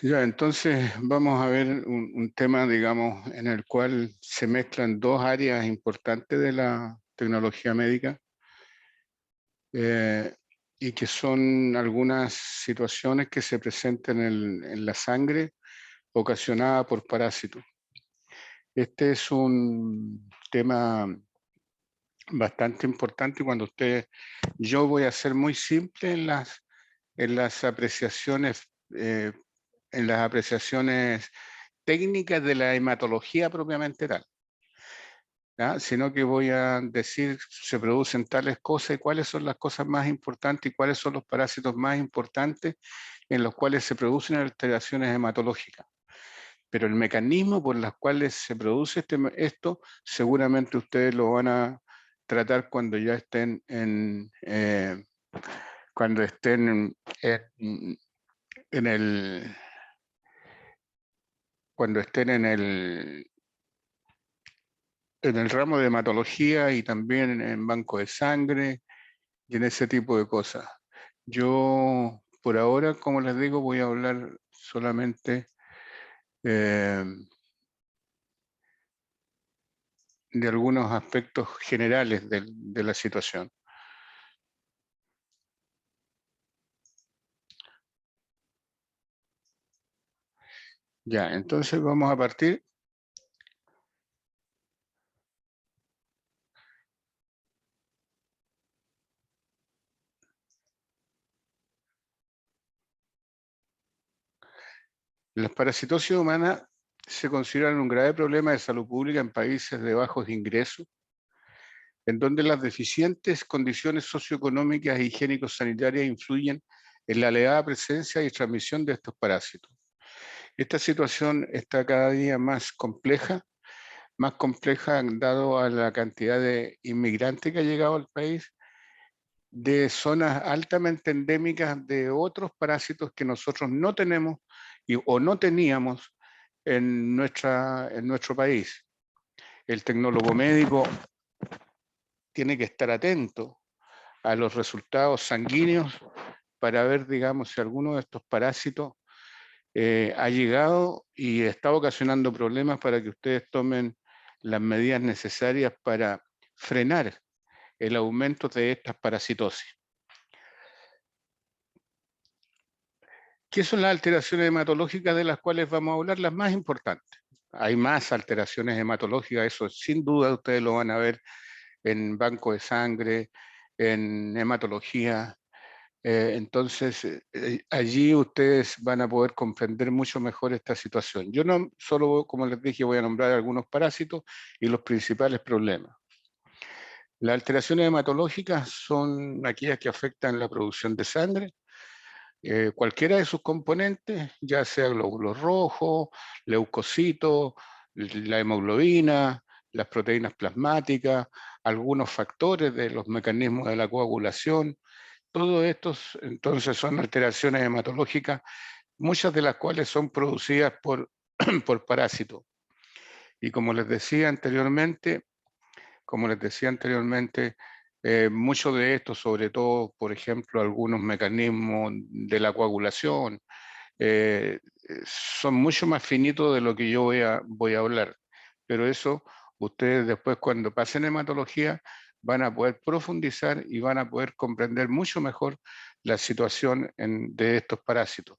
Ya, entonces vamos a ver un tema, digamos, en el cual se mezclan dos áreas importantes de la tecnología médica eh, y que son algunas situaciones que se presentan en la sangre ocasionada por parásitos. Este es un tema bastante importante cuando yo voy a ser muy simple en las apreciaciones, eh, en las apreciaciones técnicas de la hematología propiamente tal, ¿ya? Sino que voy a decir se producen tales cosas y cuáles son las cosas más importantes y cuáles son los parásitos más importantes en los cuales se producen alteraciones hematológicas. Pero el mecanismo por los cuales se produce esto, seguramente ustedes lo van a tratar cuando ya estén cuando estén en el, cuando estén en el ramo de hematología y también en banco de sangre y en ese tipo de cosas. Yo, por ahora, como les digo, voy a hablar solamente eh, de algunos aspectos generales de la situación. Ya, entonces vamos a partir. Las parasitosis humanas se consideran un grave problema de salud pública en países de bajos ingresos, en donde las deficientes condiciones socioeconómicas e higiénico-sanitarias influyen en la elevada presencia y transmisión de estos parásitos. Esta situación está cada día más compleja dado a la cantidad de inmigrantes que ha llegado al país, de zonas altamente endémicas de otros parásitos que nosotros no tenemos o no teníamos en nuestro país. El tecnólogo médico tiene que estar atento a los resultados sanguíneos para ver, digamos, si alguno de estos parásitos ha llegado y está ocasionando problemas para que ustedes tomen las medidas necesarias para frenar el aumento de estas parasitosis. ¿Qué son las alteraciones hematológicas de las cuales vamos a hablar? Las más importantes. Hay más alteraciones hematológicas, eso sin duda ustedes lo van a ver en banco de sangre, en hematología. Entonces, allí ustedes van a poder comprender mucho mejor esta situación. Yo no solo, como les dije, voy a nombrar algunos parásitos y los principales problemas. Las alteraciones hematológicas son aquellas que afectan la producción de sangre, cualquiera de sus componentes, ya sea glóbulos rojos, leucocitos, la hemoglobina, las proteínas plasmáticas, algunos factores de los mecanismos de la coagulación. Todos estos entonces son alteraciones hematológicas, muchas de las cuales son producidas por parásitos. Y como les decía anteriormente, muchos de estos, sobre todo, por ejemplo, algunos mecanismos de la coagulación, son mucho más finitos de lo que yo voy a hablar. Pero eso, ustedes después cuando pasen hematología, van a poder profundizar y van a poder comprender mucho mejor la situación de estos parásitos.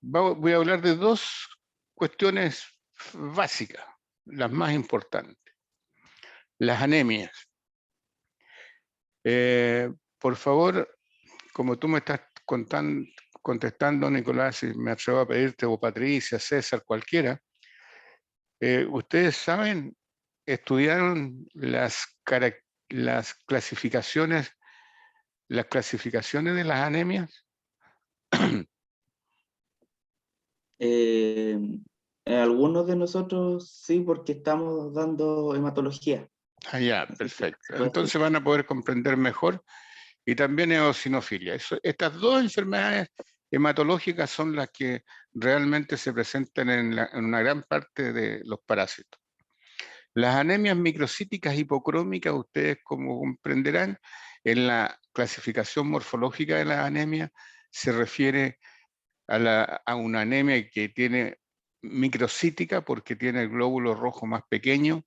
Voy a hablar de dos cuestiones básicas, las más importantes. Las anemias. Por favor, como tú me estás contestando, Nicolás, y me atrevo a pedirte, o Patricia, César, cualquiera, ustedes saben, estudiaron las clasificaciones de las anemias. Eh, algunos de nosotros sí, porque estamos dando hematología. Ah, ya, Así que perfecto. se puede hacer. Entonces van a poder comprender mejor. Y también eosinofilia. Estas dos enfermedades hematológicas son las que realmente se presentan en una gran parte de los parásitos. Las anemias microcíticas hipocrómicas, ustedes como comprenderán, en la clasificación morfológica de las anemias se refiere a una anemia que tiene microcítica porque tiene el glóbulo rojo más pequeño,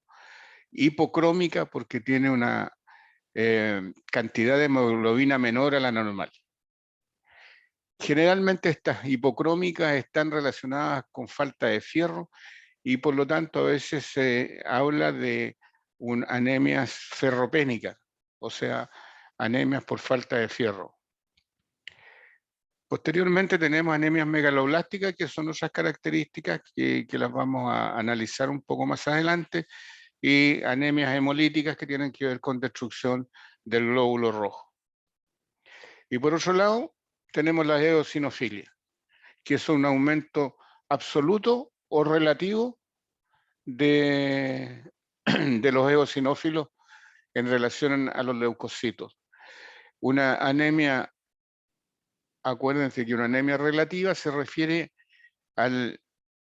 hipocrómica porque tiene una cantidad de hemoglobina menor a la normal. Generalmente estas hipocrómicas están relacionadas con falta de fierro y por lo tanto a veces se habla de anemias ferropénicas, o sea, anemias por falta de fierro. Posteriormente tenemos anemias megaloblásticas, que son otras características que las vamos a analizar un poco más adelante, y anemias hemolíticas que tienen que ver con destrucción del glóbulo rojo. Y por otro lado, tenemos la eosinofilia, que es un aumento absoluto o relativo de, de los eosinófilos en relación a los leucocitos. Una anemia, acuérdense que una anemia relativa se refiere al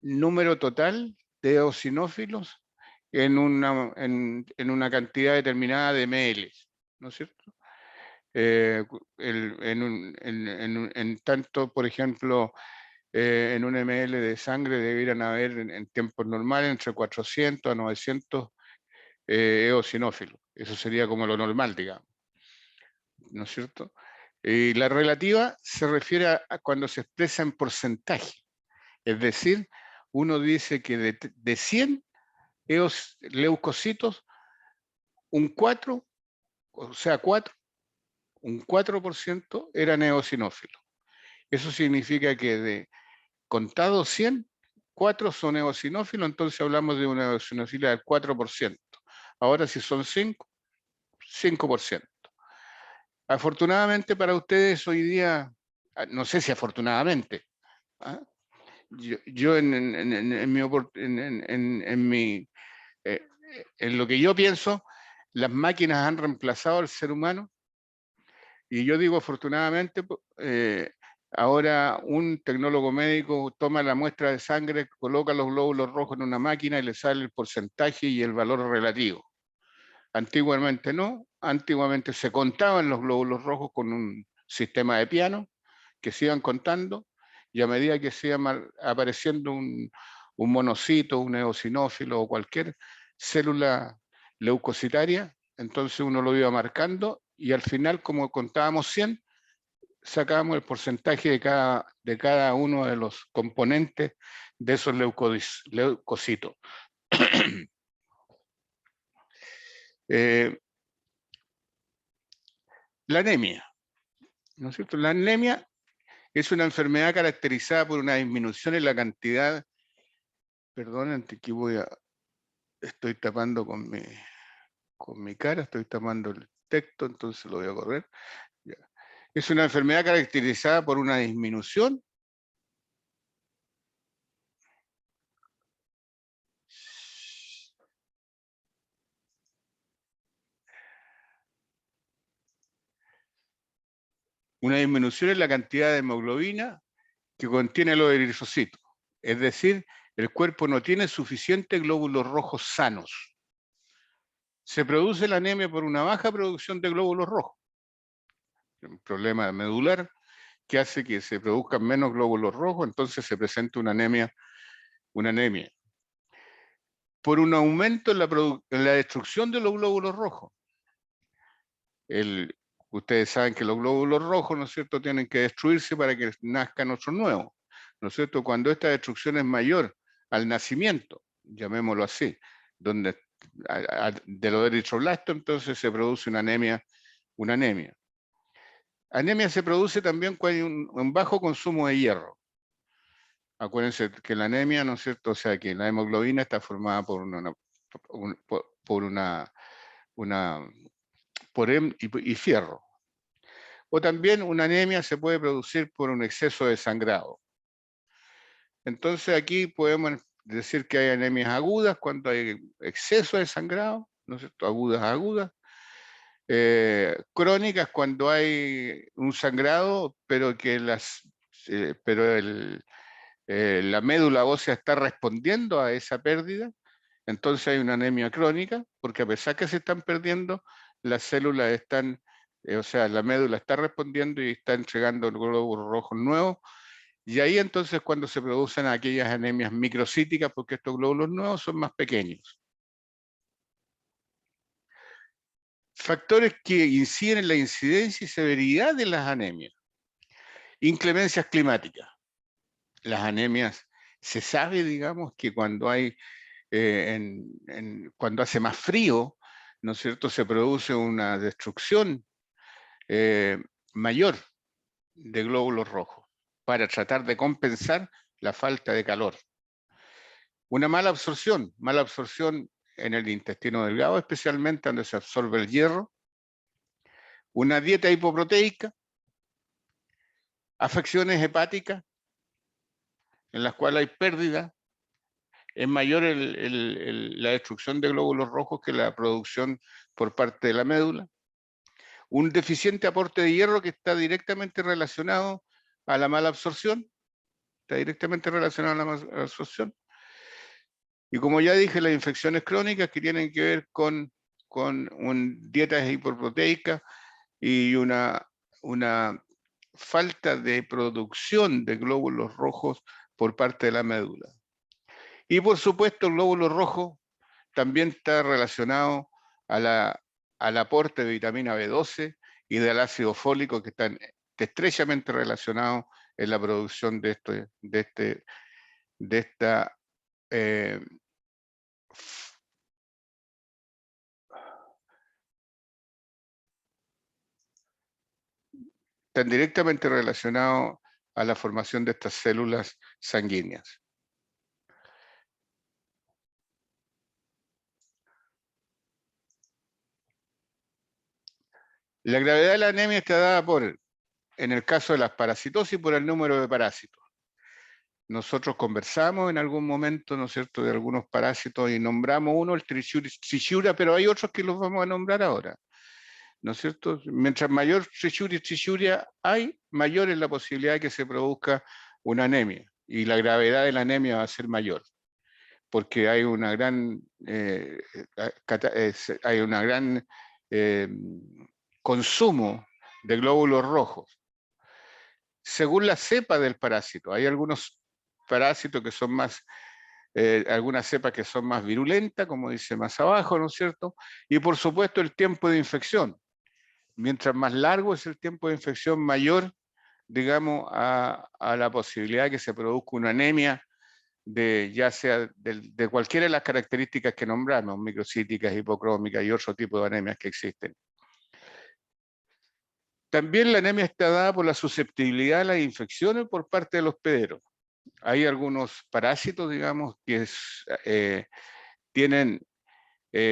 número total de eosinófilos en una cantidad determinada de ml, ¿no es cierto? En tanto, por ejemplo, en un ml de sangre deberían haber en tiempos normales entre 400 a 900 eosinófilos. Eso sería como lo normal, digamos, ¿no es cierto? Y la relativa se refiere a cuando se expresa en porcentaje. Es decir, uno dice que de 100 leucocitos, un 4, o sea, un 4% eran eosinófilos. Eso significa que de contados 100, 4 son eosinófilos, entonces hablamos de una eosinofilia del 4%. Ahora si son 5, 5%. Afortunadamente para ustedes hoy día, no sé si afortunadamente, ¿ah? Yo en lo que yo pienso, las máquinas han reemplazado al ser humano, y yo digo afortunadamente, ahora un tecnólogo médico toma la muestra de sangre, coloca los glóbulos rojos en una máquina y le sale el porcentaje y el valor relativo. Antiguamente no, antiguamente se contaban los glóbulos rojos con un sistema de piano que se iban contando, y a medida que se iba apareciendo un monocito, un eosinófilo o cualquier célula leucocitaria, entonces uno lo iba marcando y al final, como contábamos 100, sacábamos el porcentaje de cada uno de los componentes de esos leucocitos. La anemia, ¿no es cierto? La anemia es una enfermedad caracterizada por una disminución en la cantidad, perdonen, aquí estoy tapando con mi cara, estoy tapando el texto, entonces lo voy a correr. Ya. Es una enfermedad caracterizada por una disminución en la cantidad de hemoglobina que contiene los eritrocitos. Es decir, el cuerpo no tiene suficientes glóbulos rojos sanos. Se produce la anemia por una baja producción de glóbulos rojos. Un problema medular que hace que se produzcan menos glóbulos rojos, entonces se presenta una anemia. Por un aumento en la destrucción de los glóbulos rojos. Ustedes saben que los glóbulos rojos, ¿no es cierto?, tienen que destruirse para que nazcan otros nuevos, ¿no es cierto? Cuando esta destrucción es mayor al nacimiento, llamémoslo así, donde de los eritroblastos, entonces se produce una anemia. Anemia se produce también cuando hay un bajo consumo de hierro. Acuérdense que la anemia, ¿no es cierto? O sea, que la hemoglobina está formada por y fierro. O también una anemia se puede producir por un exceso de sangrado. Entonces aquí podemos decir que hay anemias agudas cuando hay exceso de sangrado, ¿no es cierto? Agudas. Crónicas cuando hay un sangrado, pero que la médula ósea está respondiendo a esa pérdida, entonces hay una anemia crónica, porque a pesar que se están perdiendo, las células están, o sea, la médula está respondiendo y está entregando glóbulos rojos nuevos, Y ahí entonces cuando se producen aquellas anemias microcíticas, porque estos glóbulos nuevos son más pequeños. Factores que inciden en la incidencia y severidad de las anemias. Inclemencias climáticas. Las anemias, se sabe, digamos, que cuando hay, cuando hace más frío, ¿no es cierto?, se produce una destrucción mayor de glóbulos rojos para tratar de compensar la falta de calor. Una mala absorción en el intestino delgado, especialmente donde se absorbe el hierro. Una dieta hipoproteica, afecciones hepáticas, en las cuales hay pérdida, es mayor la destrucción de glóbulos rojos que la producción por parte de la médula. Un deficiente aporte de hierro que está directamente relacionado a la mala absorción, está directamente relacionado a la mala absorción. Y como ya dije, las infecciones crónicas que tienen que ver con dietas hipoproteicas y una falta de producción de glóbulos rojos por parte de la médula. Y por supuesto el glóbulo rojo también está relacionado al aporte de vitamina B12 y del ácido fólico, que están estrechamente relacionados en la producción de esta están directamente relacionados a la formación de estas células sanguíneas. La gravedad de la anemia está dada en el caso de las parasitosis, por el número de parásitos. Nosotros conversamos en algún momento, ¿no es cierto?, de algunos parásitos y nombramos uno, el Trichiura, pero hay otros que los vamos a nombrar ahora, ¿no es cierto? Mientras mayor Trichiuria hay, mayor es la posibilidad de que se produzca una anemia, y la gravedad de la anemia va a ser mayor, porque hay una gran, consumo de glóbulos rojos. Según la cepa del parásito, hay algunos parásitos que son más, algunas cepas que son más virulentas, como dice más abajo, ¿no es cierto? Y por supuesto el tiempo de infección. Mientras más largo es el tiempo de infección, mayor, digamos, a la posibilidad de que se produzca una anemia, ya sea de cualquiera de las características que nombramos, microcíticas, hipocrómicas y otro tipo de anemias que existen. También la anemia está dada por la susceptibilidad a las infecciones por parte de los hospederos. Hay algunos parásitos, digamos, que tienen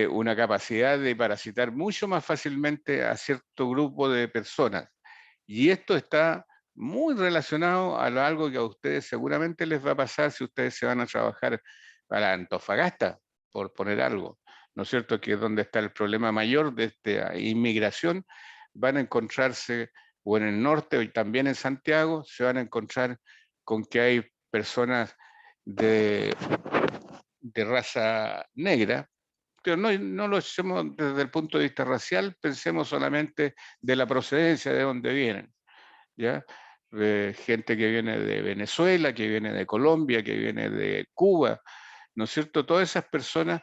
una capacidad de parasitar mucho más fácilmente a cierto grupo de personas. Y esto está muy relacionado a algo que a ustedes seguramente les va a pasar si ustedes se van a trabajar a la Antofagasta, por poner algo, ¿no es cierto?, que es donde está el problema mayor de esta inmigración. Van a encontrarse, o en el norte y también en Santiago, se van a encontrar con que hay personas de raza negra, pero no lo hacemos desde el punto de vista racial, pensemos solamente de la procedencia, de dónde vienen, ¿ya? Gente que viene de Venezuela, que viene de Colombia, que viene de Cuba, ¿no es cierto? Todas esas personas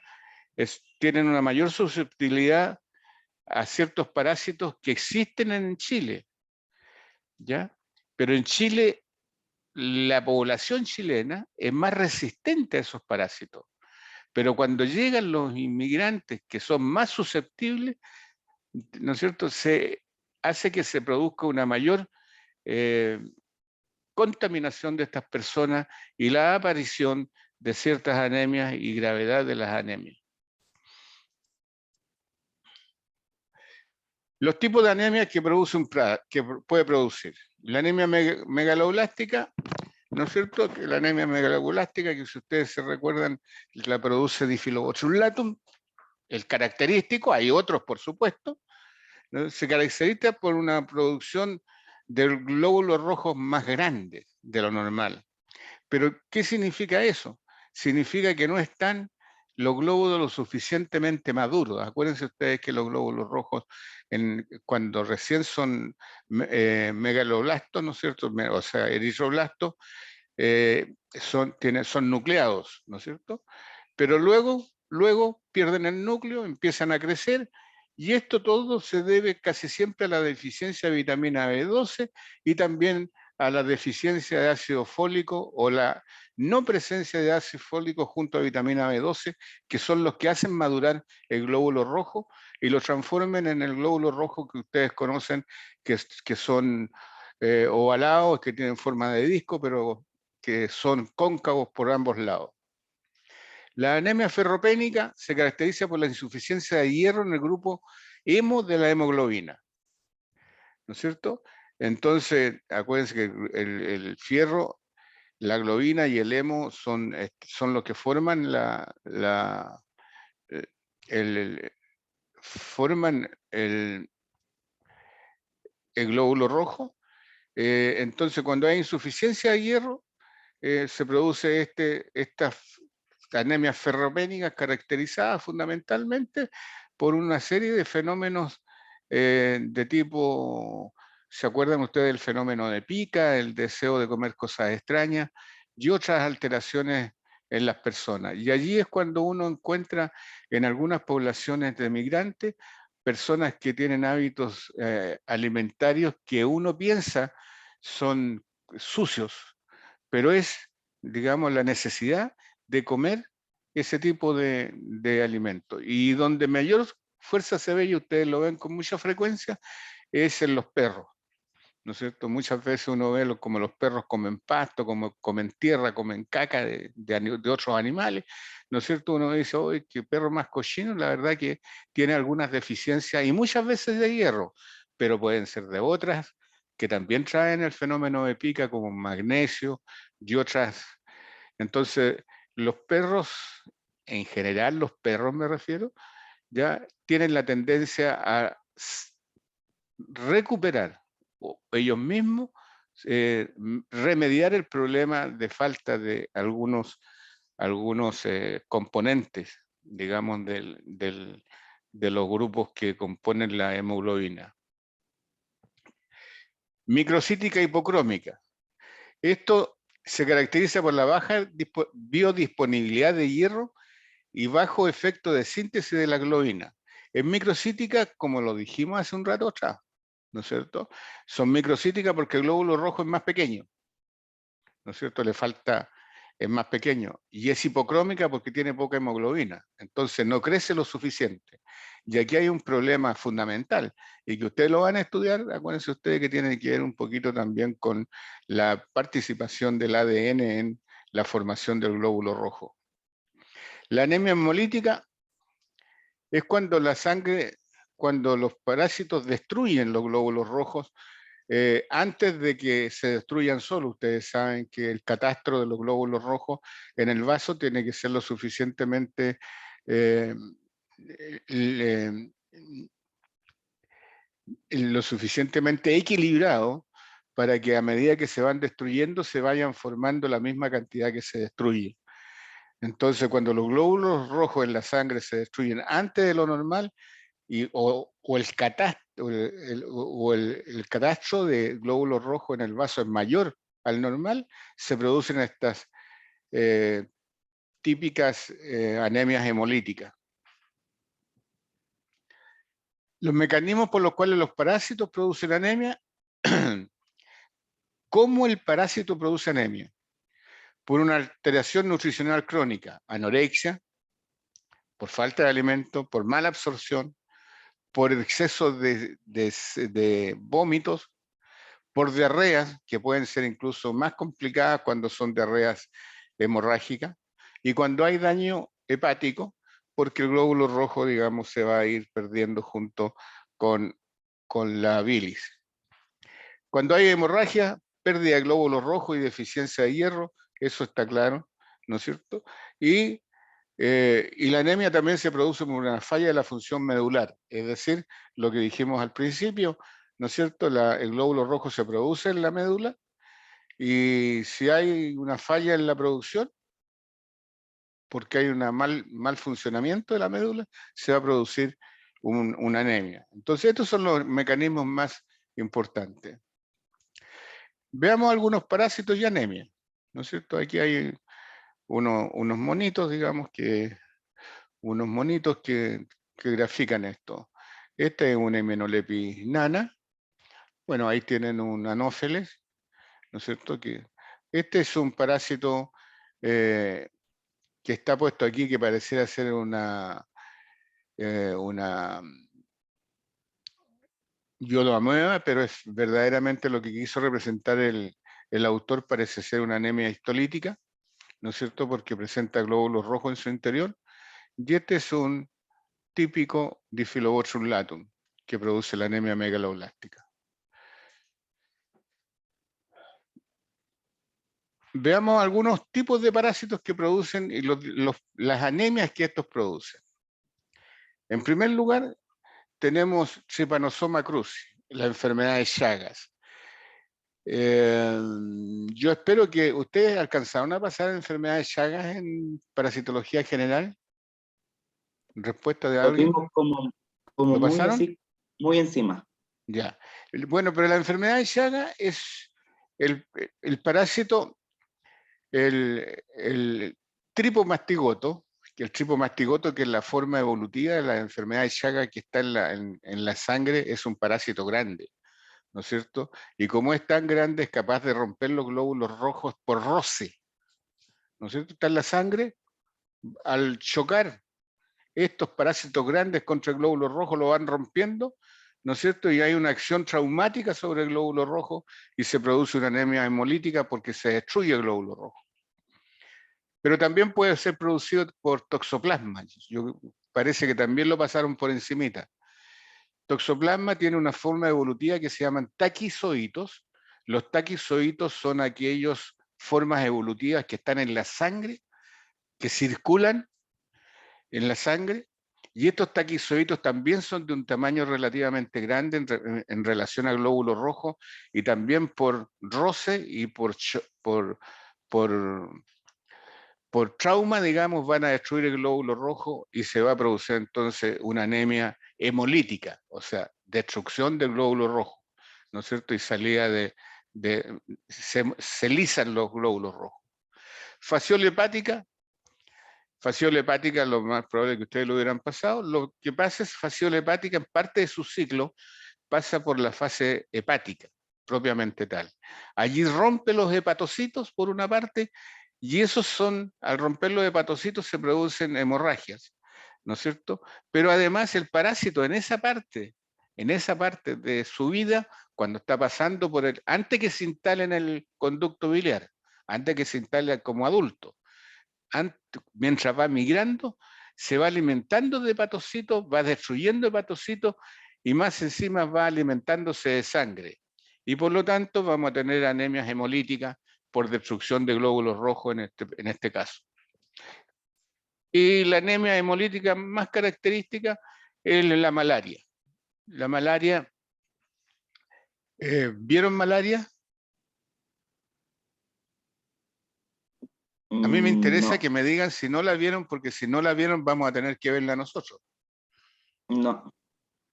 tienen una mayor susceptibilidad a ciertos parásitos que existen en Chile, ¿ya? Pero en Chile, la población chilena es más resistente a esos parásitos. Pero cuando llegan los inmigrantes que son más susceptibles, ¿no es cierto?, se hace que se produzca una mayor contaminación de estas personas y la aparición de ciertas anemias y gravedad de las anemias. Los tipos de anemias que puede producir. La anemia megaloblástica, ¿no es cierto? Que la anemia megaloblástica, que si ustedes se recuerdan, la produce Diphyllobothrollatum, el característico, hay otros por supuesto, ¿no? Se caracteriza por una producción de glóbulos rojos más grandes de lo normal. Pero, ¿qué significa eso? Significa que no están los glóbulos lo suficientemente maduros. Acuérdense ustedes que los glóbulos rojos, cuando recién son megaloblastos, ¿no es cierto? O sea, eritroblastos, son nucleados, ¿no es cierto? Pero luego pierden el núcleo, empiezan a crecer, y esto todo se debe casi siempre a la deficiencia de vitamina B12 y también a la deficiencia de ácido fólico o la no presencia de ácido fólico junto a vitamina B12, que son los que hacen madurar el glóbulo rojo y lo transformen en el glóbulo rojo que ustedes conocen, que son ovalados, que tienen forma de disco, pero que son cóncavos por ambos lados. La anemia ferropénica se caracteriza por la insuficiencia de hierro en el grupo hemo de la hemoglobina, ¿no es cierto? Entonces, acuérdense que el fierro, la globina y el hemo son los que forman forman el glóbulo rojo. Entonces, cuando hay insuficiencia de hierro, se produce esta anemia ferropénica caracterizada fundamentalmente por una serie de fenómenos de tipo, ¿se acuerdan ustedes del fenómeno de pica, el deseo de comer cosas extrañas y otras alteraciones en las personas? Y allí es cuando uno encuentra en algunas poblaciones de migrantes personas que tienen hábitos alimentarios que uno piensa son sucios, pero es, digamos, la necesidad de comer ese tipo de alimento. Y donde mayor fuerza se ve, y ustedes lo ven con mucha frecuencia, es en los perros, ¿no es cierto? Muchas veces uno ve como los perros comen pasto, como comen tierra, comen caca de otros animales, ¿no es cierto? Uno dice, oye, qué perro más cochino, la verdad que tiene algunas deficiencias y muchas veces de hierro, pero pueden ser de otras que también traen el fenómeno de pica, como magnesio y otras. Entonces, los perros, en general los perros me refiero, ya tienen la tendencia a recuperar ellos mismos, remediar el problema de falta de algunos componentes, digamos, de los grupos que componen la hemoglobina. Microcítica hipocrómica. Esto se caracteriza por la baja biodisponibilidad de hierro y bajo efecto de síntesis de la globina. Es microcítica, como lo dijimos hace un rato atrás, ¿no es cierto? Son microcíticas porque el glóbulo rojo es más pequeño, ¿no es cierto? Le falta, es más pequeño. Y es hipocrómica porque tiene poca hemoglobina. Entonces no crece lo suficiente. Y aquí hay un problema fundamental, y que ustedes lo van a estudiar, acuérdense ustedes que tiene que ver un poquito también con la participación del ADN en la formación del glóbulo rojo. La anemia hemolítica es cuando la sangre, cuando los parásitos destruyen los glóbulos rojos antes de que se destruyan solos. Ustedes saben que el catastro de los glóbulos rojos en el vaso tiene que ser eh, lo suficientemente equilibrado para que a medida que se van destruyendo se vayan formando la misma cantidad que se destruye. Entonces, cuando los glóbulos rojos en la sangre se destruyen antes de lo normal, o el catastro, el catastro de glóbulos rojos en el vaso es mayor al normal, se producen estas típicas anemias hemolíticas. Los mecanismos por los cuales los parásitos producen anemia. ¿Cómo el parásito produce anemia? Por una alteración nutricional crónica, anorexia, por falta de alimento, por mala absorción, por exceso de vómitos, por diarreas, que pueden ser incluso más complicadas cuando son diarreas hemorrágicas, y cuando hay daño hepático, porque el glóbulo rojo, digamos, se va a ir perdiendo junto con la bilis. Cuando hay hemorragia, pérdida de glóbulo rojo y deficiencia de hierro, eso está claro, ¿no es cierto? Y la anemia también se produce por una falla de la función medular, es decir, lo que dijimos al principio, ¿no es cierto? El glóbulo rojo se produce en la médula, y si hay una falla en la producción, porque hay un mal funcionamiento de la médula, se va a producir una anemia. Entonces, estos son los mecanismos más importantes. Veamos algunos parásitos y anemia, ¿no es cierto? Aquí hay unos monitos, digamos, que grafican esto. Este es un Hemenolepis nana. Bueno, ahí tienen un Anopheles, ¿no es cierto? Este es un parásito que está puesto aquí, que pareciera ser una yodoamoeba, pero es verdaderamente lo que quiso representar el autor, parece ser una anemia histolítica, ¿no es cierto? Porque presenta glóbulos rojos en su interior. Y este es un típico Diphyllobothrum latum, que produce la anemia megaloblástica. Veamos algunos tipos de parásitos que producen y las anemias que estos producen. En primer lugar, tenemos Trypanosoma cruzi, la enfermedad de Chagas. Yo espero que ustedes alcanzaron a pasar enfermedad de Chagas en parasitología general. ¿Respuesta de Lo alguien? vimos como ¿Lo muy pasaron? así, muy encima. Ya. Bueno, pero la enfermedad de Chagas es el parásito, el tripomastigoto, que es la forma evolutiva de la enfermedad de Chagas que está en la sangre, es un parásito grande, ¿no es cierto? Y como es tan grande, es capaz de romper los glóbulos rojos por roce, ¿no es cierto? Está en la sangre, al chocar estos parásitos grandes contra el glóbulo rojo lo van rompiendo, ¿no es cierto? Y hay una acción traumática sobre el glóbulo rojo y se produce una anemia hemolítica porque se destruye el glóbulo rojo. Pero también puede ser producido por toxoplasma. Parece que también lo pasaron por encimita. Toxoplasma tiene una forma evolutiva que se llaman taquizoitos. Los taquizoitos son aquellas formas evolutivas que están en la sangre, que circulan en la sangre, y estos taquizoitos también son de un tamaño relativamente grande en relación al glóbulo rojo, y también por roce y por trauma, digamos, van a destruir el glóbulo rojo y se va a producir entonces una anemia hemolítica, o sea, destrucción del glóbulo rojo, ¿no es cierto? Y salida se lisan los glóbulos rojos. Fasciola hepática, lo más probable es que ustedes lo hubieran pasado. Lo que pasa es fasciola hepática, en parte de su ciclo, pasa por la fase hepática, propiamente tal. Allí rompe los hepatocitos, por una parte, y esos son, al romper los hepatocitos se producen hemorragias, ¿no es cierto? Pero además el parásito en esa parte de su vida, cuando está pasando antes que se instale en el conducto biliar, antes que se instale como adulto, mientras va migrando, se va alimentando de hepatocitos, va destruyendo hepatocitos y más encima va alimentándose de sangre. Y por lo tanto vamos a tener anemias hemolíticas por destrucción de glóbulos rojos en este caso. Y la anemia hemolítica más característica es la malaria. La malaria, ¿vieron malaria? A mí me interesa No, que me digan si no la vieron, porque si no la vieron vamos a tener que verla nosotros. no,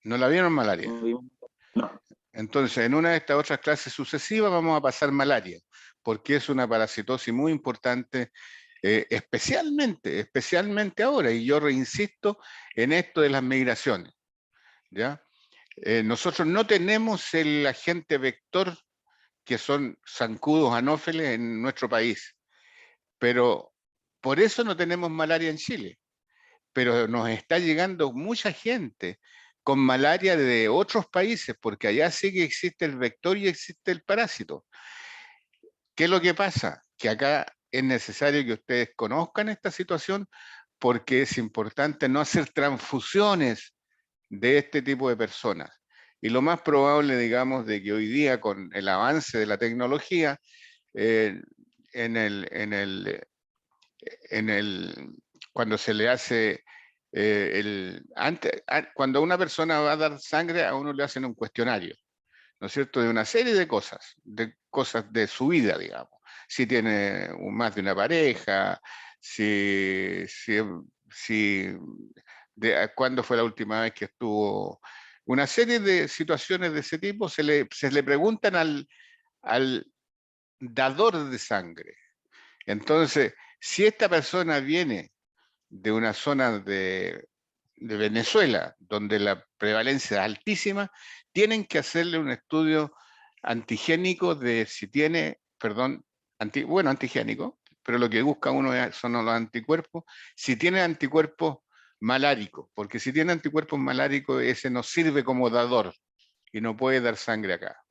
¿No la vieron malaria? no vimos. No. Entonces, en una de estas otras clases sucesivas vamos a pasar malaria, porque es una parasitosis muy importante, especialmente ahora, y yo reinsisto en esto de las migraciones, ¿ya? Nosotros no tenemos el agente vector que son zancudos anófeles en nuestro país, pero por eso no tenemos malaria en Chile, pero nos está llegando mucha gente con malaria de otros países, porque allá sí que existe el vector y existe el parásito. ¿Qué es lo que pasa? Que acá es necesario que ustedes conozcan esta situación, porque es importante no hacer transfusiones de este tipo de personas. Y lo más probable, digamos, de que hoy día con el avance de la tecnología, eh, en cuando se le hace cuando una persona va a dar sangre, a uno le hacen un cuestionario, ¿no es cierto? De una serie de cosas de su vida, digamos. si tiene más de una pareja, si cuándo fue la última vez que estuvo. Una serie de situaciones de ese tipo se le preguntan al dador de sangre. Entonces, si esta persona viene de una zona de Venezuela, donde la prevalencia es altísima, tienen que hacerle un estudio antigénico de si tiene, perdón, bueno, antigénico, pero lo que busca uno son los anticuerpos, si tiene anticuerpos maláricos, porque si tiene anticuerpos maláricos, ese no sirve como dador y no puede dar sangre acá.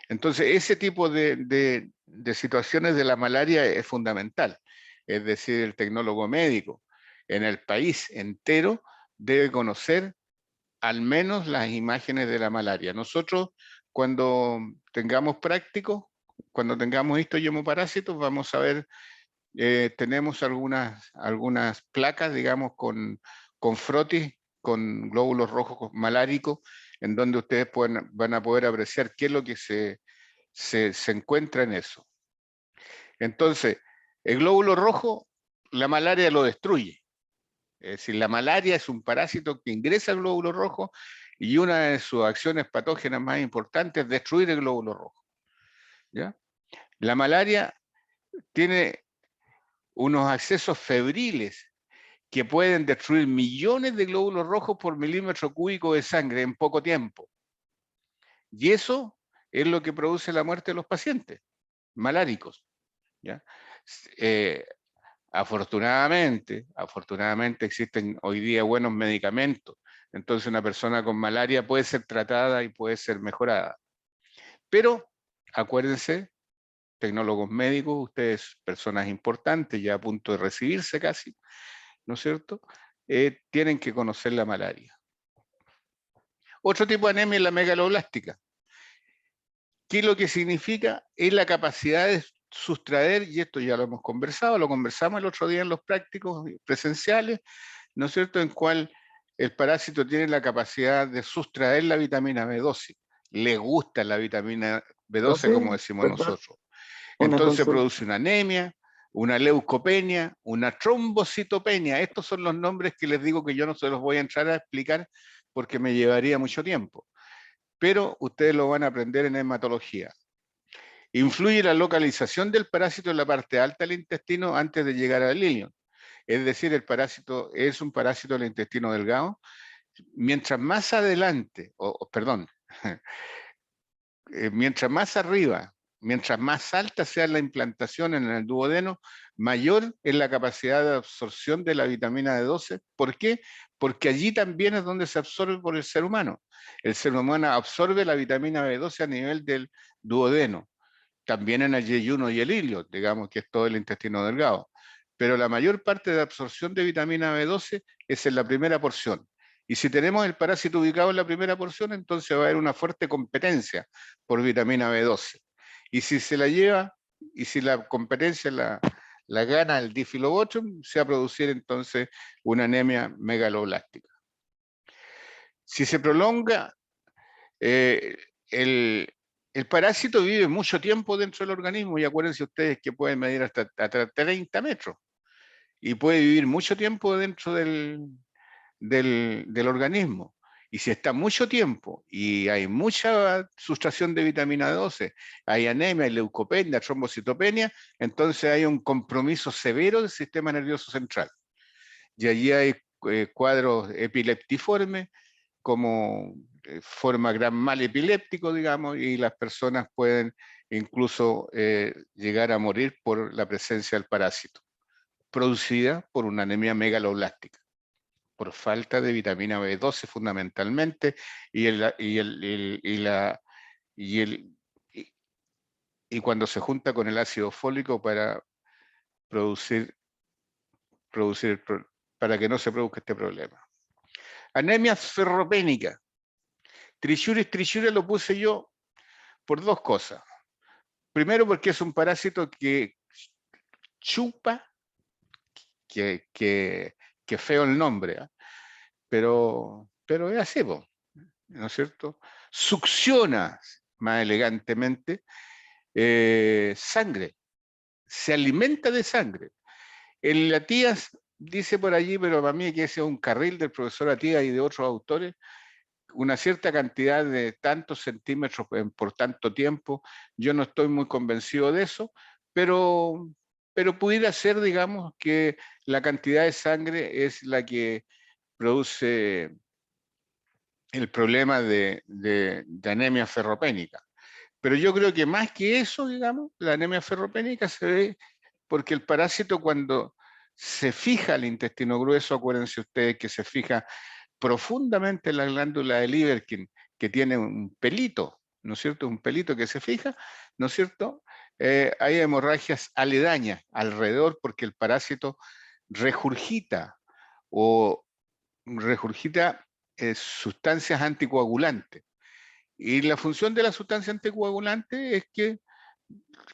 Entonces, ese tipo de situaciones de la malaria es fundamental. Es decir, el tecnólogo médico en el país entero debe conocer al menos las imágenes de la malaria. Nosotros, cuando tengamos prácticos, cuando tengamos estos hemoparásitos, vamos a ver, tenemos algunas placas, digamos, con frotis, con glóbulos rojos maláricos, en donde ustedes van a poder apreciar qué es lo que se encuentra en eso. Entonces, el glóbulo rojo, la malaria lo destruye. Es decir, la malaria es un parásito que ingresa al glóbulo rojo y una de sus acciones patógenas más importantes es destruir el glóbulo rojo. ¿Ya? La malaria tiene unos accesos febriles que pueden destruir millones de glóbulos rojos por milímetro cúbico de sangre en poco tiempo. Y eso es lo que produce la muerte de los pacientes maláricos. ¿Ya? Afortunadamente existen hoy día buenos medicamentos, entonces una persona con malaria puede ser tratada y puede ser mejorada. Pero acuérdense, tecnólogos médicos, ustedes personas importantes, ya a punto de recibirse casi, ¿no es cierto? Tienen que conocer la malaria. Otro tipo de anemia es la megaloblástica. ¿Qué es lo que significa? Es la capacidad de sustraer, y esto ya lo hemos conversado, lo conversamos el otro día en los prácticos presenciales, ¿no es cierto?, en cual el parásito tiene la capacidad de sustraer la vitamina B12. Le gusta la vitamina B12, como Profe, decimos perdón, nosotros. una Entonces consulta. produce una anemia, una leucopenia, una trombocitopenia. Estos son los nombres que les digo que yo no se los voy a entrar a explicar porque me llevaría mucho tiempo. Pero ustedes lo van a aprender en hematología. Influye la localización del parásito en la parte alta del intestino antes de llegar al ilion. Es decir, el parásito es un parásito del intestino delgado. Mientras más adelante, perdón, mientras más arriba, mientras más alta sea la implantación en el duodeno, mayor es la capacidad de absorción de la vitamina D12. ¿Por qué? Porque allí también es donde se absorbe por el ser humano. El ser humano absorbe la vitamina B12 a nivel del duodeno, también en el yeyuno y el ilio, digamos que es todo el intestino delgado. Pero la mayor parte de absorción de vitamina B12 es en la primera porción. Y si tenemos el parásito ubicado en la primera porción, entonces va a haber una fuerte competencia por vitamina B12. Y si se la lleva, y si la competencia la gana el Diphyllobothrium, se va a producir entonces una anemia megaloblástica. Si se prolonga, el, el parásito vive mucho tiempo dentro del organismo, y acuérdense ustedes que puede medir hasta 30 metros y puede vivir mucho tiempo dentro del organismo. Y si está mucho tiempo y hay mucha sustracción de vitamina 12, hay anemia, hay leucopenia, trombocitopenia, entonces hay un compromiso severo del sistema nervioso central. Y allí hay cuadros epileptiformes, como forma gran mal epiléptico, digamos, y las personas pueden incluso llegar a morir por la presencia del parásito, producida por una anemia megaloblástica, por falta de vitamina B12 fundamentalmente, y cuando se junta con el ácido fólico para producir, para que no se produzca este problema. Anemia ferropénica. Trichuris lo puse yo por dos cosas. Primero, porque es un parásito que chupa, que feo el nombre, ¿eh? pero es así, ¿no es cierto? Succiona más elegantemente sangre. se alimenta de sangre. El Atías dice por allí, pero para mí que ese es un carril del profesor Atías y de otros autores, una cierta cantidad de tantos centímetros por tanto tiempo. Yo no estoy muy convencido de eso, pero, pero pudiera ser, digamos, que la cantidad de sangre es la que produce el problema de anemia ferropénica. Pero yo creo que más que eso, digamos, la anemia ferropénica se ve porque el parásito cuando se fija al intestino grueso, acuérdense ustedes que se fija profundamente en la glándula de Lieberkühn, que tiene un pelito, ¿no es cierto? Un pelito que se fija, ¿no es cierto? Hay hemorragias aledañas alrededor porque el parásito regurgita o regurgita sustancias anticoagulantes. Y la función de la sustancia anticoagulante es que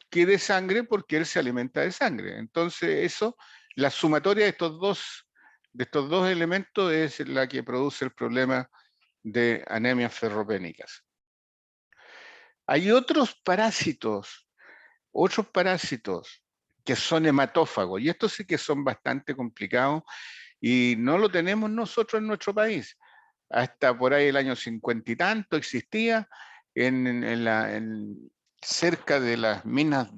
quede sangre porque él se alimenta de sangre. Entonces eso, la sumatoria de estos dos elementos es la que produce el problema de anemias ferropénicas. Hay otros parásitos que son hematófagos, y estos sí que son bastante complicados y no lo tenemos nosotros en nuestro país. Hasta por ahí el año 50 y tanto existía cerca de las minas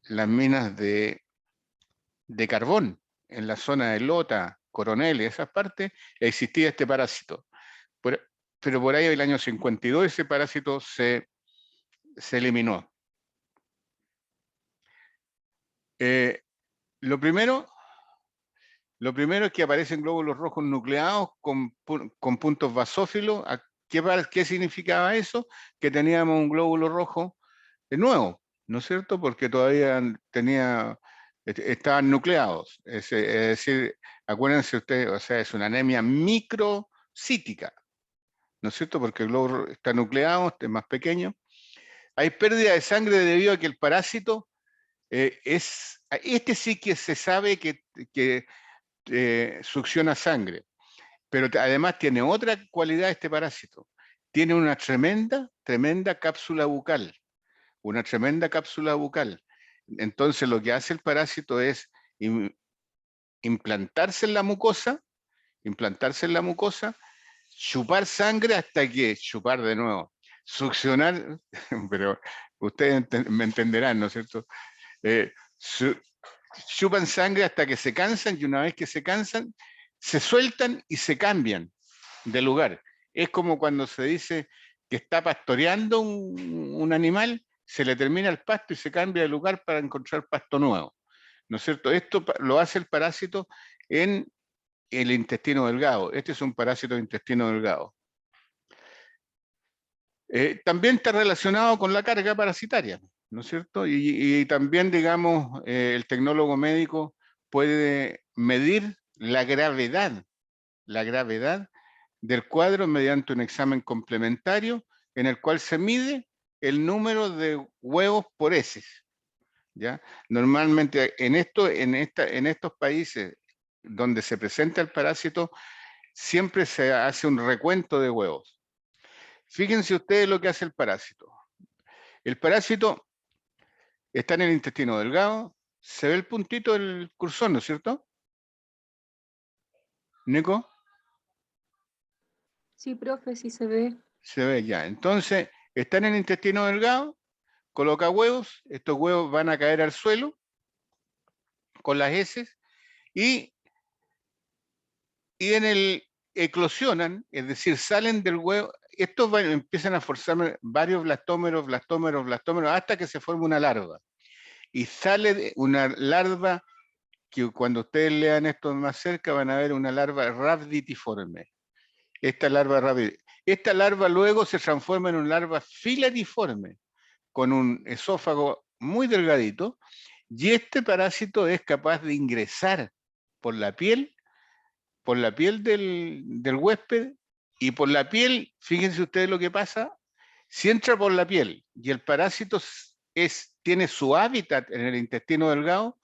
las minas de carbón, en la zona de Lota, Coronel y esas partes, existía este parásito. Pero por ahí el año 52 ese parásito se eliminó. Lo primero es que aparecen glóbulos rojos nucleados con puntos basófilos. ¿Qué significaba eso? Que teníamos un glóbulo rojo nuevo, ¿no es cierto? Porque todavía estaban nucleados. Es decir, acuérdense ustedes, o sea, es una anemia microcítica, ¿no es cierto? Porque el glóbulo está nucleado, es más pequeño. Hay pérdida de sangre debido a que el parásito este sí que se sabe que succiona sangre, pero además tiene otra cualidad este parásito. Tiene una tremenda cápsula bucal, una tremenda cápsula bucal. Entonces lo que hace el parásito es implantarse en la mucosa, chupar sangre hasta que, chupar de nuevo, succionar, pero ustedes me entenderán, ¿no es cierto? Chupan sangre hasta que se cansan y una vez que se cansan, se sueltan y se cambian de lugar. Es como cuando se dice que está pastoreando un animal, se le termina el pasto y se cambia de lugar para encontrar pasto nuevo. ¿No es cierto? Esto lo hace el parásito en el intestino delgado. Este es un parásito de intestino delgado. También está relacionado con la carga parasitaria, ¿no es cierto? Y también, digamos, el tecnólogo médico puede medir la gravedad del cuadro mediante un examen complementario en el cual se mide el número de huevos por heces, ¿ya? Normalmente en estos países donde se presenta el parásito, siempre se hace un recuento de huevos. Fíjense ustedes lo que hace el parásito. El parásito está en el intestino delgado, se ve el puntito del cursor, ¿no es cierto? ¿Nico? Sí, profe, sí se ve. Se ve ya. Entonces, está en el intestino delgado, coloca huevos, estos huevos van a caer al suelo con las heces y eclosionan, es decir, salen del huevo. Estos empiezan a forzar varios blastómeros, hasta que se forma una larva. Y sale una larva que cuando ustedes lean esto más cerca van a ver una larva rhabditiforme. Esta larva luego se transforma en una larva filariforme, con un esófago muy delgadito, y este parásito es capaz de ingresar por la piel del huésped, y por la piel, fíjense ustedes lo que pasa, si entra por la piel y el parásito tiene su hábitat en el intestino delgado,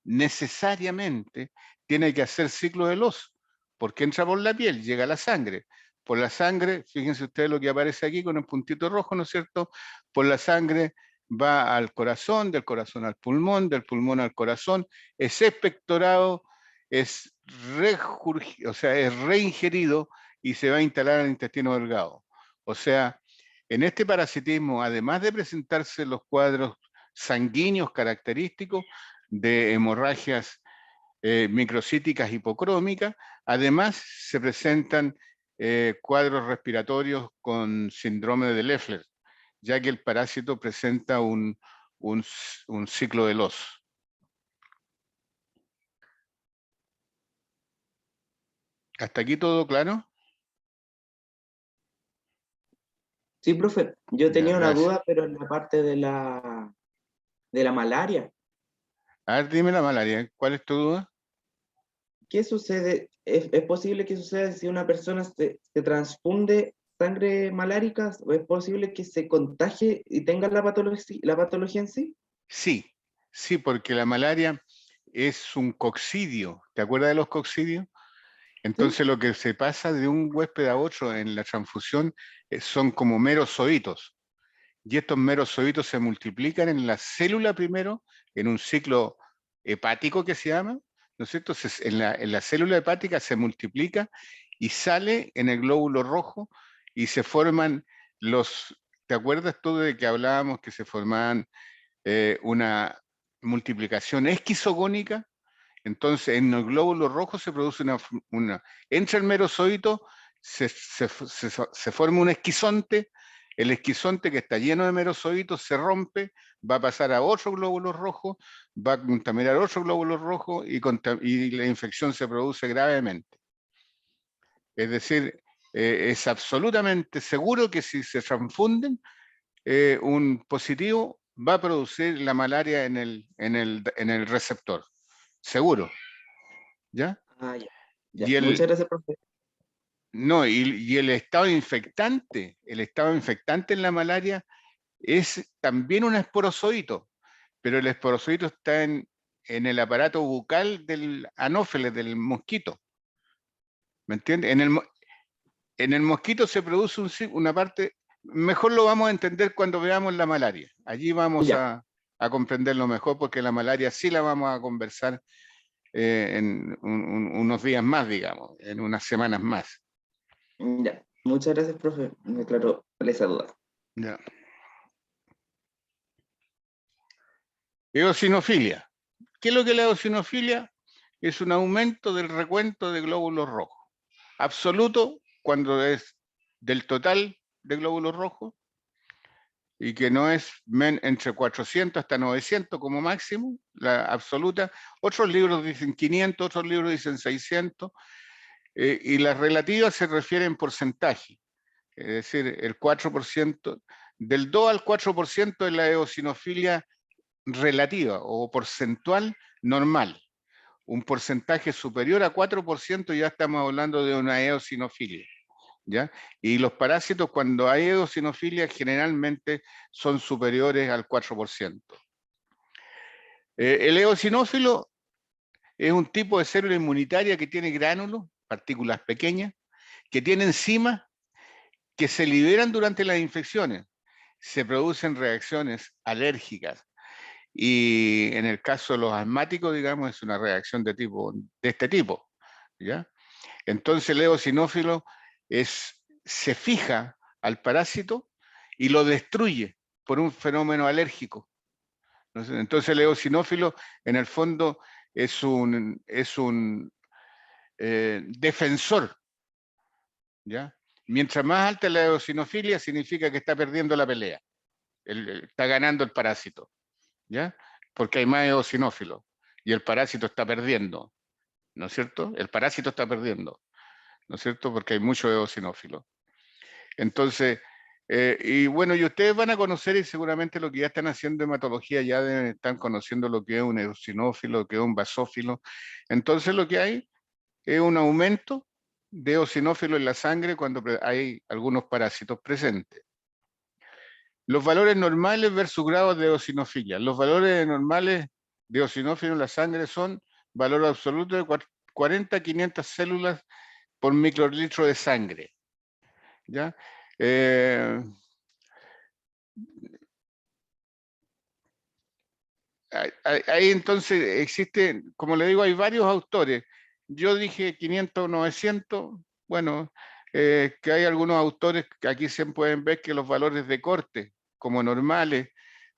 necesariamente tiene que hacer ciclo de Loos, porque entra por la piel, llega a la sangre. Por la sangre, fíjense ustedes lo que aparece aquí con el puntito rojo, ¿no es cierto? Por la sangre va al corazón, del corazón al pulmón, del pulmón al corazón, es expectorado, es o sea, es reingerido y se va a instalar en el intestino delgado. O sea, en este parasitismo, además de presentarse los cuadros sanguíneos característicos de hemorragias microcíticas hipocrómicas, además se presentan cuadros respiratorios con síndrome de Leffler, ya que el parásito presenta un ciclo de Loss. ¿Hasta aquí todo claro? Sí, profe, yo Ya, tenía una gracias. duda, pero en la parte de la malaria. A ver, dime la malaria, ¿cuál es tu duda? ¿Qué sucede? Es posible que suceda si una persona se transfunde sangre malárica? ¿O es posible que se contagie y tenga la patología en sí? Sí, sí, porque la malaria es un coccidio. ¿Te acuerdas de los coccidios? ¿Sí? Entonces lo que se pasa de un huésped a otro en la transfusión son como meros zoitos. Y estos meros zoitos se multiplican en la célula primero, en un ciclo hepático que se llama, ¿no es cierto? En la célula hepática se multiplica y sale en el glóbulo rojo y se forman los, ¿te acuerdas tú de que hablábamos que se formaban una multiplicación esquizogónica? Entonces, en el glóbulo rojo se produce entra el merozoito, se forma un esquizonte, el esquizonte que está lleno de merozoitos se rompe, va a pasar a otro glóbulo rojo, va a contaminar otro glóbulo rojo y la infección se produce gravemente. Es decir, es absolutamente seguro que si se transfunden, un positivo va a producir la malaria en el receptor. Seguro, ¿ya? Ah, ya. Ya. Y Muchas gracias, profe. no, y el estado infectante en la malaria es también un esporozoito, pero el esporozoito está en el aparato bucal del anófeles, del mosquito. ¿Me entiendes? En el mosquito se produce una parte, mejor lo vamos a entender cuando veamos la malaria. Allí vamos Ya, a comprenderlo mejor porque la malaria sí la vamos a conversar en unos días más, digamos, en unas semanas más. ya. Muchas gracias, profe. Me aclaró esa duda. Ya. Eosinofilia. ¿Qué es lo que es la eosinofilia? Es un aumento del recuento de glóbulos rojos. Absoluto cuando es del total de glóbulos rojos y que no es entre 400 hasta 900 como máximo, la absoluta. Otros libros dicen 500, otros libros dicen 600 y las relativas se refieren en porcentaje. Es decir, el 4%, del 2 al 4% es la eosinofilia relativa o porcentual normal. Un porcentaje superior a 4% ya estamos hablando de una eosinofilia, ¿ya? Y los parásitos cuando hay eosinofilia generalmente son superiores al 4%. El eosinófilo es un tipo de célula inmunitaria que tiene gránulos, partículas pequeñas, que tiene enzimas que se liberan durante las infecciones. Se producen reacciones alérgicas, y en el caso de los asmáticos, digamos, es una reacción de este tipo, ¿ya? Entonces el eosinófilo se fija al parásito y lo destruye por un fenómeno alérgico. Entonces el eosinófilo, en el fondo, es un defensor, ¿ya? Mientras más alta es la eosinofilia, significa que está perdiendo la pelea, está ganando el parásito, ¿ya? Porque hay más eosinófilos y el parásito está perdiendo, ¿no es cierto? El parásito está perdiendo, ¿no es cierto? Porque hay mucho eosinófilo. Entonces, y bueno, y ustedes van a conocer y seguramente lo que ya están haciendo hematología, ya están conociendo lo que es un eosinófilo, lo que es un basófilo. Entonces lo que hay es un aumento de eosinófilo en la sangre cuando hay algunos parásitos presentes. Los valores normales versus grados de eosinofilia. Los valores normales de eosinófilo en la sangre son valor absoluto de 40 a 500 células por microlitro de sangre, ¿ya? ahí entonces existe, como le digo, hay varios autores. Yo dije 500, 900, bueno, que hay algunos autores que aquí se pueden ver que los valores de corte, como normales,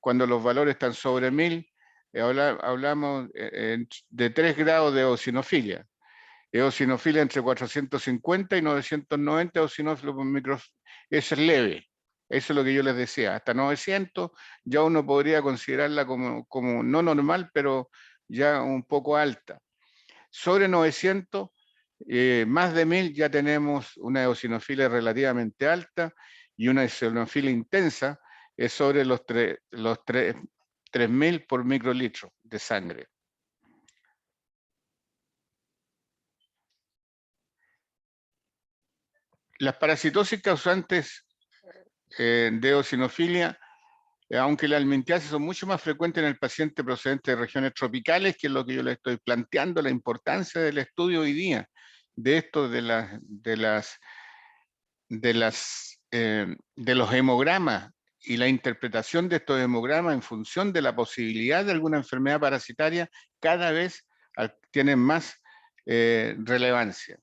cuando los valores están sobre 1000, hablamos de 3 grados de eosinofilia. Eosinofilia entre 450 y 990 eosinófilos por micro, eso es leve. Eso es lo que yo les decía. Hasta 900 ya uno podría considerarla como no normal, pero ya un poco alta. Sobre 900, más de 1000 ya tenemos una eosinofilia relativamente alta y una eosinofilia intensa es sobre los 3000 por microlitro de sangre. Las parasitosis causantes de eosinofilia, aunque la helmintiasis son mucho más frecuentes en el paciente procedente de regiones tropicales, que es lo que yo le estoy planteando, la importancia del estudio hoy día de esto de los hemogramas y la interpretación de estos hemogramas en función de la posibilidad de alguna enfermedad parasitaria, cada vez tienen más relevancia.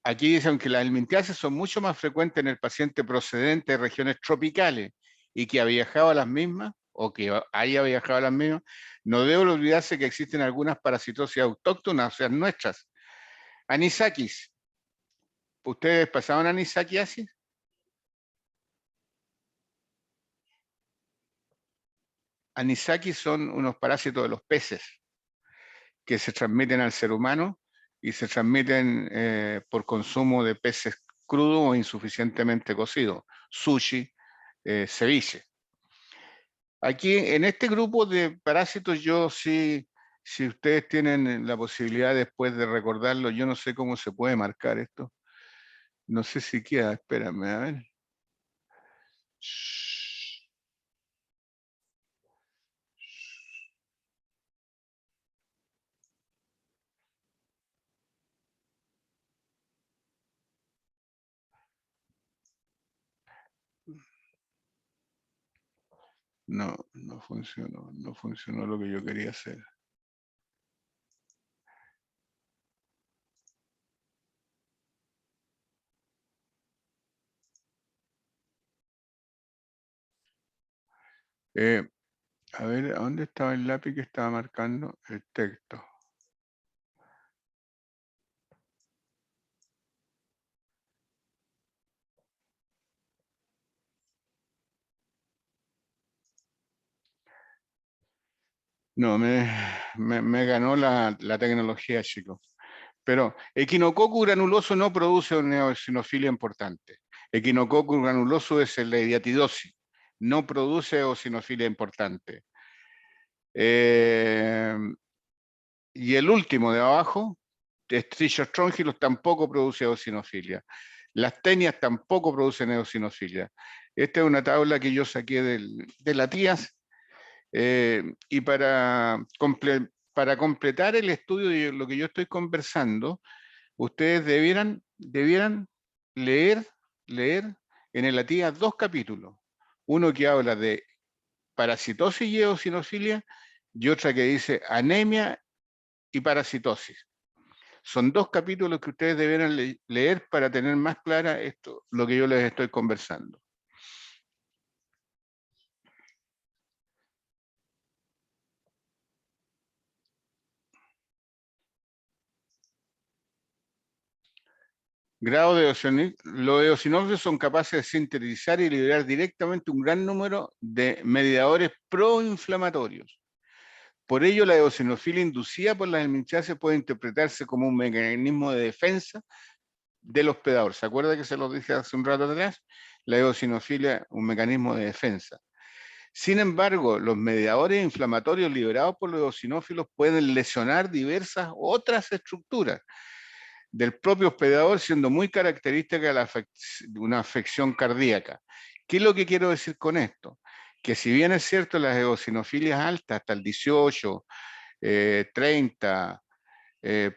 Aquí dicen que las helmintiasis son mucho más frecuentes en el paciente procedente de regiones tropicales y que ha viajado a las mismas, o que haya viajado a las mismas. No debe olvidarse que existen algunas parasitosis autóctonas, o sea, nuestras. Anisakis. ¿Ustedes pasaban anisakiasis? Anisakis son unos parásitos de los peces que se transmiten al ser humano y se transmiten por consumo de peces crudos o insuficientemente cocidos, sushi, ceviche. Aquí en este grupo de parásitos yo sí, si ustedes tienen la posibilidad después de recordarlo, yo no sé cómo se puede marcar esto. No sé si queda, espérame, a ver. No, no funcionó lo que yo quería hacer. A ver, ¿a dónde estaba el lápiz que estaba marcando el texto? No, me ganó la tecnología, chicos. Pero equinococo granuloso no produce una eosinofilia importante. Equinococo granuloso es la hidiatidosis, no produce eosinofilia importante. Y el último de abajo, Escherichia strongylos, tampoco produce eosinofilia. Las tenias tampoco producen eosinofilia. Esta es una tabla que yo saqué de la TIAS, y para completar el estudio de lo que yo estoy conversando, ustedes debieran leer en el ATIAS 2 capítulos. Uno que habla de parasitosis y eosinofilia y otra que dice anemia y parasitosis. Son 2 capítulos que ustedes debieran leer para tener más clara esto, lo que yo les estoy conversando. Grado de los eosinófilos son capaces de sintetizar y liberar directamente un gran número de mediadores proinflamatorios. Por ello, la eosinofilia inducida por las helmintiasis puede interpretarse como un mecanismo de defensa del hospedador. ¿Se acuerda que se lo dije hace un rato atrás? La eosinofilia, un mecanismo de defensa. Sin embargo, los mediadores inflamatorios liberados por los eosinófilos pueden lesionar diversas otras estructuras del propio hospedador, siendo muy característica de una afección cardíaca. ¿Qué es lo que quiero decir con esto? Que si bien es cierto las eosinofilias altas, hasta el 18, 30,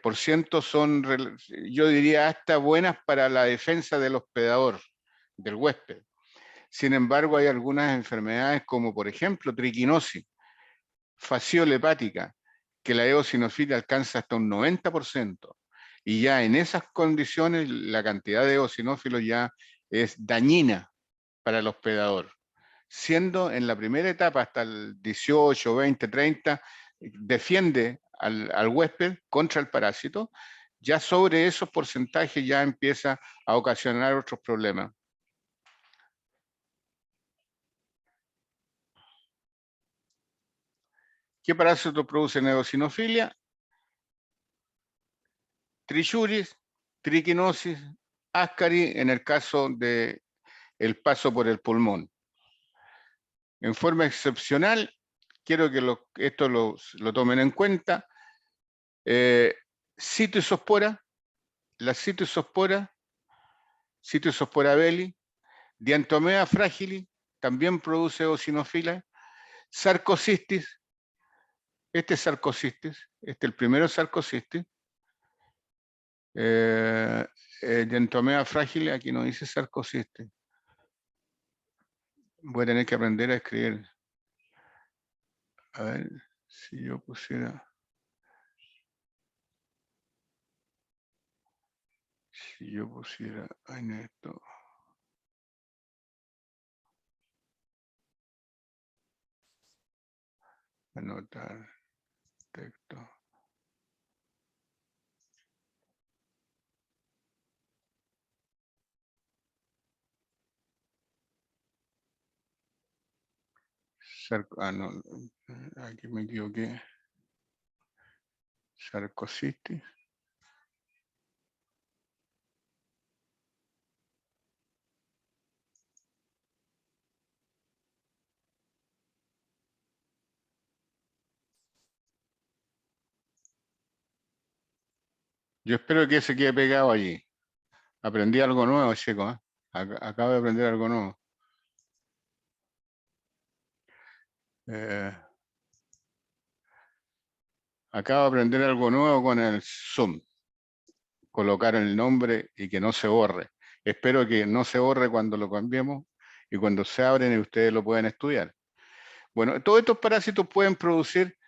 por ciento son, yo diría, hasta buenas para la defensa del hospedador, del huésped. Sin embargo, hay algunas enfermedades como, por ejemplo, triquinosis, fasciole hepática, que la eosinofilia alcanza hasta un 90%. Y ya en esas condiciones la cantidad de eosinófilos ya es dañina para el hospedador. Siendo en la primera etapa hasta el 18, 20, 30, defiende al huésped contra el parásito, ya sobre esos porcentajes ya empieza a ocasionar otros problemas. ¿Qué parásitos producen eosinofilia? Trichuris, triquinosis, ascaris en el caso de el paso por el pulmón. En forma excepcional, quiero que esto lo tomen en cuenta, citoisospora, la citoisospora belli, Diantomea fragili, también produce eosinofila, sarcocistis, este es sarcocistis, el primero sarcocistis, Diantomea fragile, aquí no dice sarcocistis. Voy a tener que aprender a escribir. A ver, si yo pusiera... en esto... Anotar texto. No, aquí me equivoqué. Sarcocistis. Yo espero que se quede pegado allí. Aprendí algo nuevo, chico. ¿Eh? Acabo de aprender algo nuevo. Acabo de aprender algo nuevo con el Zoom. Colocar el nombre y que no se borre. Espero que no se borre cuando lo cambiemos y cuando se abren y ustedes lo puedan estudiar. Bueno, todos estos parásitos pueden producir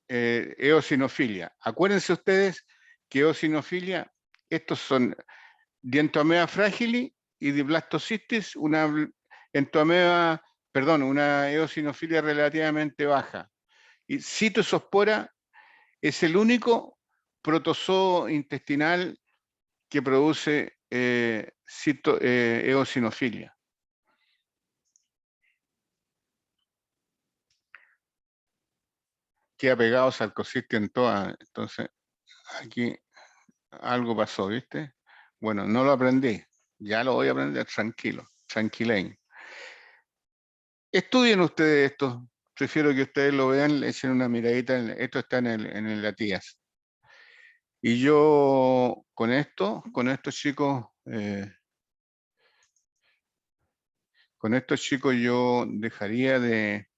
eosinofilia. Acuérdense ustedes que eosinofilia, estos son Dientomea fragili y Diblastocystis, una eosinofilia relativamente baja. Y Citoisospora es el único protozoo intestinal que produce eosinofilia. Queda pegado sarcocistis en todas. Entonces, aquí algo pasó, ¿viste? Bueno, no lo aprendí. Ya lo voy a aprender tranquilo, tranquileño. Estudien ustedes esto. Prefiero que ustedes lo vean, le echen una miradita. Esto está en la TIAS. Y yo con estos chicos, yo dejaría de...